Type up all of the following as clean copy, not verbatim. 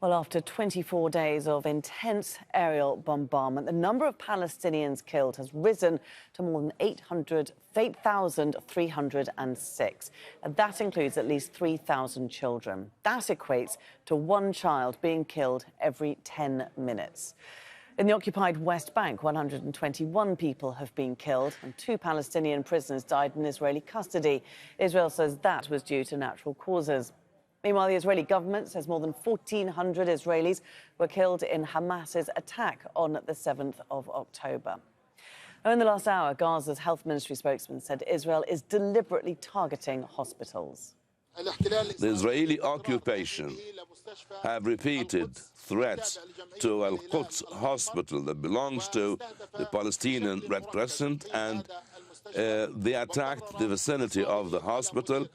Well, after 24 days of intense aerial bombardment, the number of Palestinians killed has risen to more than 8,306. And that includes at least 3,000 children. That equates to one child being killed every 10 minutes. In the occupied West Bank, 121 people have been killed and 2 Palestinian prisoners died in Israeli custody. Israel says that was due to natural causes. Meanwhile, the Israeli government says more than 1,400 Israelis were killed in Hamas's attack on the 7th of October. In the last hour, Gaza's health ministry spokesman said Israel is deliberately targeting hospitals. The Israeli occupation have repeated threats to Al-Quds hospital that belongs to the Palestinian Red Crescent, and they attacked the vicinity of the hospital,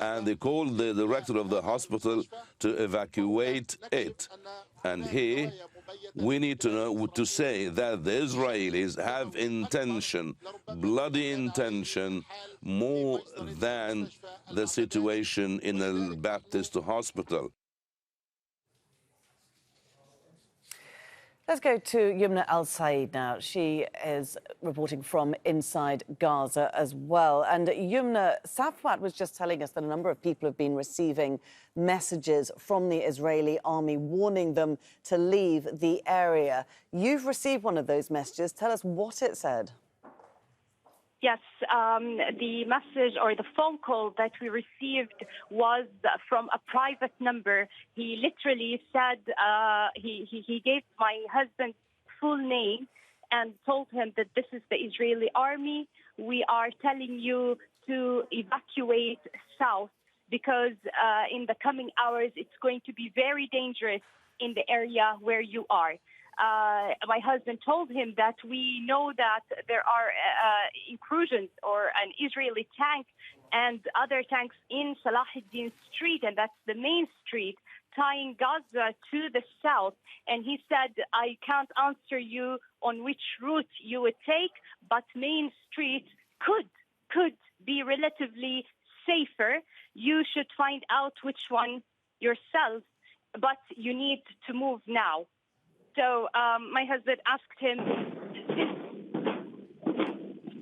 and they called the director of the hospital to evacuate it. And here we need to say that the Israelis have intention, bloody intention, more than the situation in the Baptist hospital. Let's go to Youmna El Sayed now. She is reporting from inside Gaza as well. And Youmna, Safwat was just telling us that a number of people have been receiving messages from the Israeli army warning them to leave the area. You've received one of those messages. Tell us what it said. Yes, the message or the phone call that we received was from a private number. He literally said, he gave my husband's full name and told him that this is the Israeli army. We are telling you to evacuate south because in the coming hours it's going to be very dangerous in the area where you are. My husband told him that we know that there are incursions or an Israeli tank and other tanks in Salahuddin Street, and that's the main street tying Gaza to the south. And he said, I can't answer you on which route you would take, but main street could be relatively safer. You should find out which one yourself, but you need to move now. So my husband asked him,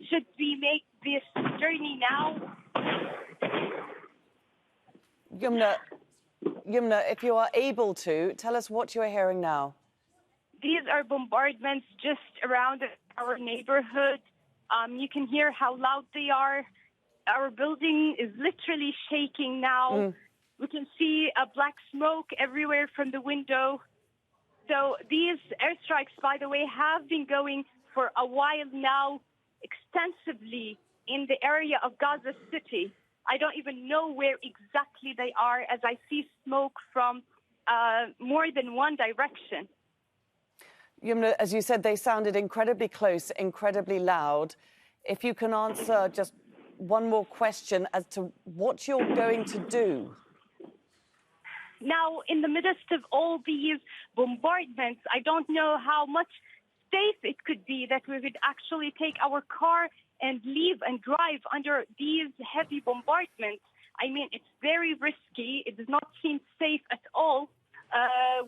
should we make this journey now? Youmna, if you are able to, tell us what you are hearing now. These are bombardments just around our neighborhood. You can hear how loud they are. Our building is literally shaking now. We can see a black smoke everywhere from the window. So these airstrikes, by the way, have been going for a while now, extensively in the area of Gaza City. I don't even know where exactly they are, as I see smoke from more than one direction. Youmna, as you said, they sounded incredibly close, incredibly loud. If you can answer just one more question as to what you're going to do. Now, in the midst of all these bombardments, I don't know how much safe it could be that we would actually take our car and leave and drive under these heavy bombardments. I mean, it's very risky. It does not seem safe at all.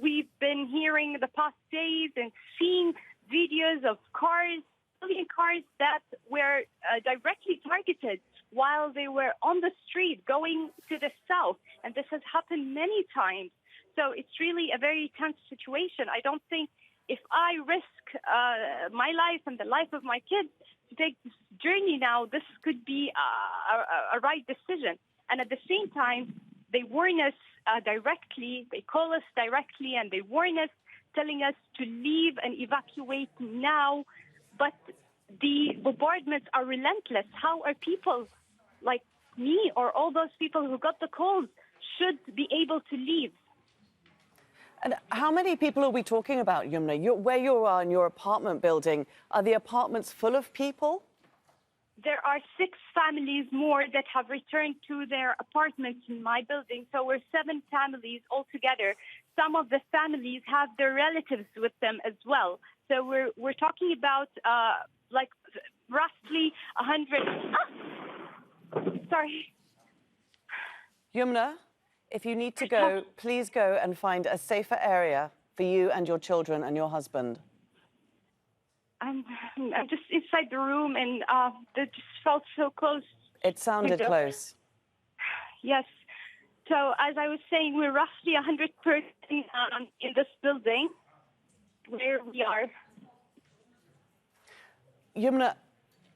We've been hearing the past days and seeing videos of cars, civilian cars that were directly targeted while they were on the street going to the south. And this has happened many times. So it's really a very tense situation. I don't think if I risk my life and the life of my kids to take this journey now, this could be a right decision. And at the same time, they warn us directly, they call us directly, and they warn us, telling us to leave and evacuate now. But the bombardments are relentless. How are people like me or all those people who got the calls should be able to leave? And how many people are we talking about, Youmna? Where you are in your apartment building, are the apartments full of people? There are 6 families more that have returned to their apartments in my building. So we're 7 families altogether. Some of the families have their relatives with them as well. So we're talking about like roughly 100. Sorry. Youmna, If you need to go, please go and find a safer area for you and your children and your husband. I'm just inside the room, and it just felt so close. It sounded close. Yes. So as I was saying, we're roughly 100 persons in this building where we are. Youmna,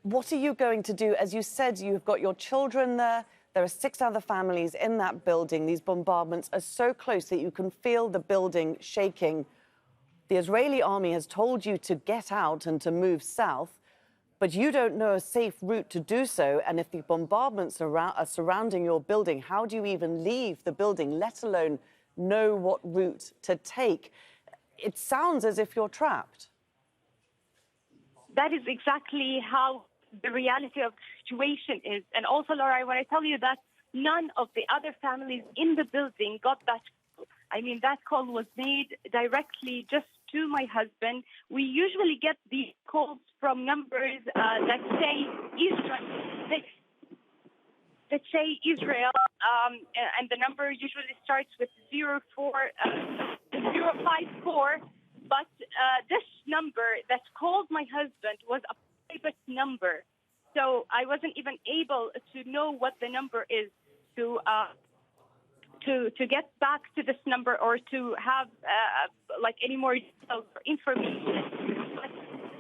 what are you going to do? As you said, you've got your children there. There are 6 other families in that building. These bombardments are so close that you can feel the building shaking. The Israeli army has told you to get out and to move south, but you don't know a safe route to do so. And if the bombardments are surrounding your building, how do you even leave the building, let alone know what route to take? It sounds as if you're trapped. That is exactly how the reality of the situation is. And also, Laura, I want to tell you that none of the other families in the building got that call. I mean, that call was made directly just to my husband. We usually get these calls from numbers that say Israel, and the number usually starts with 054. But this number that called my husband was a private number, so I wasn't even able to know what the number is to get back to this number or to have like any more details or information. But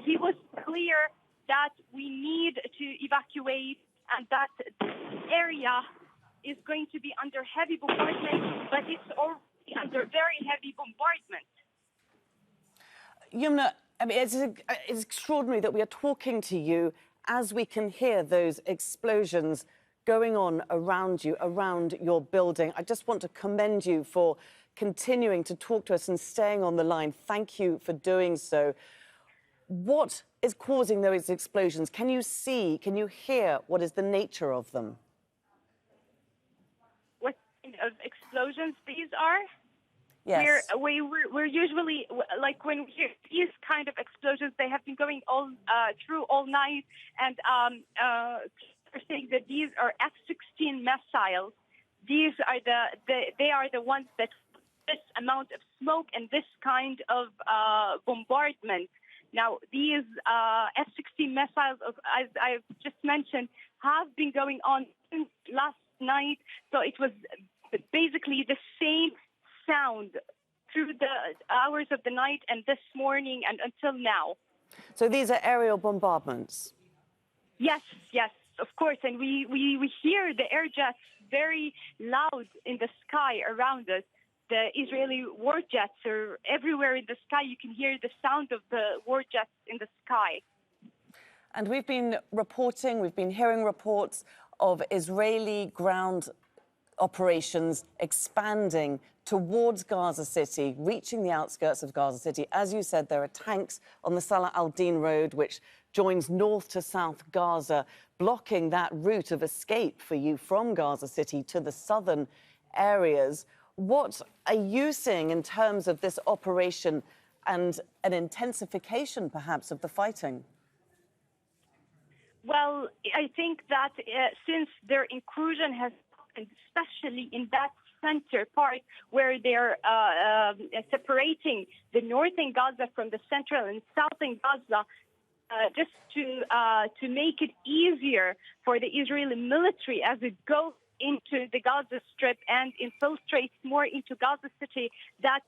he was clear that we need to evacuate and that this area is going to be under heavy bombardment, but it's already under very heavy bombardment. Youmna, I mean, it's extraordinary that we are talking to you as we can hear those explosions going on around you, around your building. I just want to commend you for continuing to talk to us and staying on the line. Thank you for doing so. What is causing those explosions? Can you see, can you hear what is the nature of them? What kind of explosions these are? Yes. We're usually, like when we hear these kind of explosions, they have been going through all night, and are saying that these are F-16 missiles. These are they are the ones that this amount of smoke and this kind of bombardment. Now, these F-16 missiles, as I've just mentioned, have been going on since last night. So it was basically the same sound through the hours of the night and this morning and until now. So these are aerial bombardments? Yes, of course. And we hear the air jets very loud in the sky around us. The Israeli war jets are everywhere in the sky. You can hear the sound of the war jets in the sky. And we've been hearing reports of Israeli ground operations expanding towards Gaza City, reaching the outskirts of Gaza City. As you said, there are tanks on the Salah al-Din road, which joins north to south Gaza, blocking that route of escape for you from Gaza City to the southern areas. What are you seeing in terms of this operation and an intensification, perhaps, of the fighting? Well, I think that since their incursion has happened, especially in that center part where they're separating the northern Gaza from the central and southern Gaza, just to make it easier for the Israeli military as it goes into the Gaza Strip and infiltrates more into Gaza City, that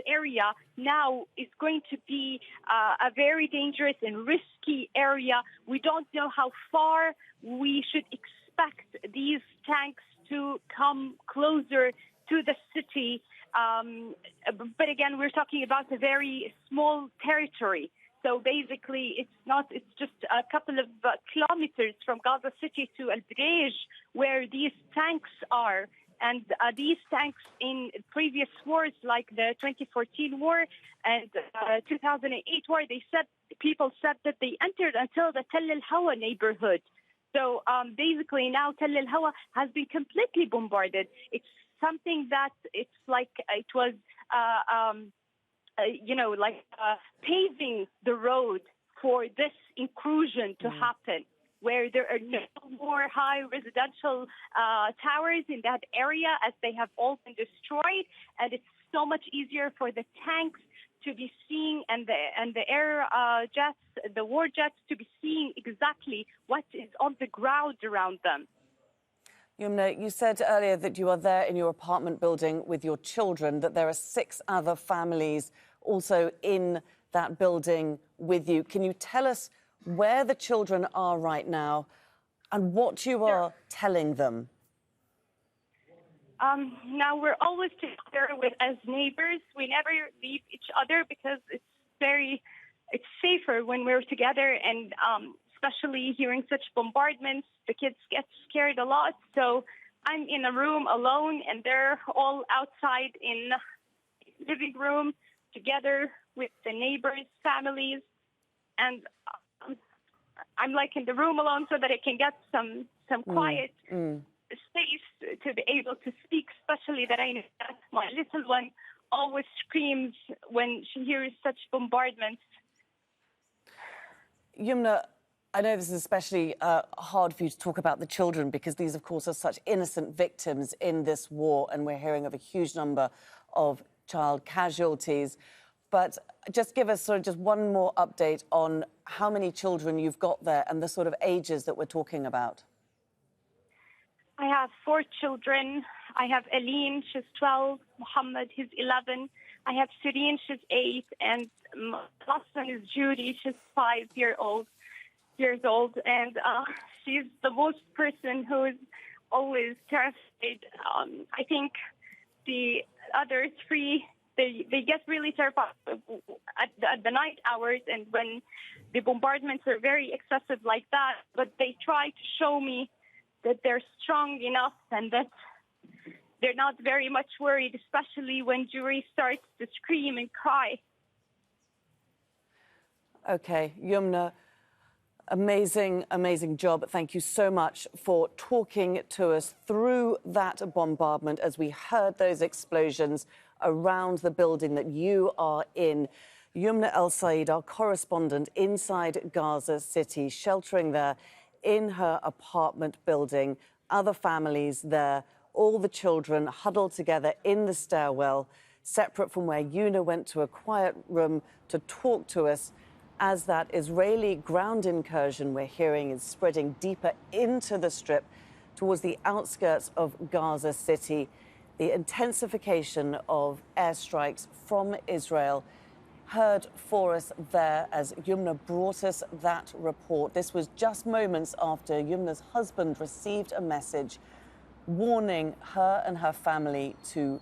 area now is going to be a very dangerous and risky area. We don't know how far we should expect these tanks to come closer to the city. But again, we're talking about a very small territory. So basically, it's just a couple of kilometers from Gaza City to Al Brigades, where these tanks are. And these tanks in previous wars, like the 2014 war and 2008 war, people said that they entered until the Tel El Hawa neighborhood. So basically now Tel El Hawa has been completely bombarded. It's something that it's like it was, paving the road for this incursion to happen. where there are no more high residential towers in that area, as they have all been destroyed. And it's so much easier for the tanks to be seeing and the air jets, the war jets, to be seeing exactly what is on the ground around them. Youmna, you said earlier that you are there in your apartment building with your children, that there are 6 other families also in that building with you. Can you tell us where the children are right now and what you are telling them? Now, we're always together as neighbors. We never leave each other because it's safer when we're together, and especially hearing such bombardments, the kids get scared a lot. So I'm in a room alone, and they're all outside in the living room together with the neighbors' families. And I'm like in the room alone so that I can get some quiet space to be able to speak, especially that I know that my little one always screams when she hears such bombardments. Youmna, I know this is especially hard for you to talk about the children because these, of course, are such innocent victims in this war, and we're hearing of a huge number of child casualties. But just give us sort of just one more update on how many children you've got there and the sort of ages that we're talking about. I have 4 children. I have Aline, she's 12. Mohammed, he's 11. I have Sireen, she's 8. And my last one is Judy, she's 5 years old. And she's the most person who is always terrified. I think the other 3, they get really terrified at the night hours and when the bombardments are very excessive like that. But they try to show me that they're strong enough and that they're not very much worried, especially when Jury starts to scream and cry. OK, Youmna, amazing, amazing job. Thank you so much for talking to us through that bombardment as we heard those explosions around the building that you are in. Youmna El Sayed, our correspondent inside Gaza City, sheltering there in her apartment building, other families there, all the children huddled together in the stairwell, separate from where Youmna went to a quiet room to talk to us as that Israeli ground incursion we're hearing is spreading deeper into the strip towards the outskirts of Gaza City. The intensification of airstrikes from Israel heard for us there as Youmna brought us that report. This was just moments after Youmna's husband received a message warning her and her family to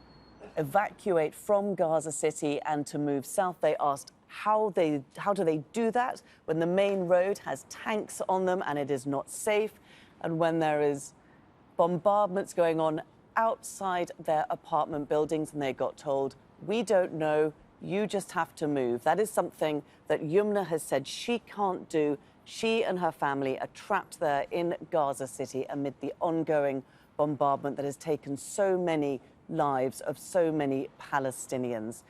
evacuate from Gaza City and to move south. They asked how do they do that when the main road has tanks on them and it is not safe, and when there is bombardments going on outside their apartment buildings, and they got told, we don't know, you just have to move. That is something that Youmna has said she can't do. She and her family are trapped there in Gaza City amid the ongoing bombardment that has taken so many lives of so many Palestinians.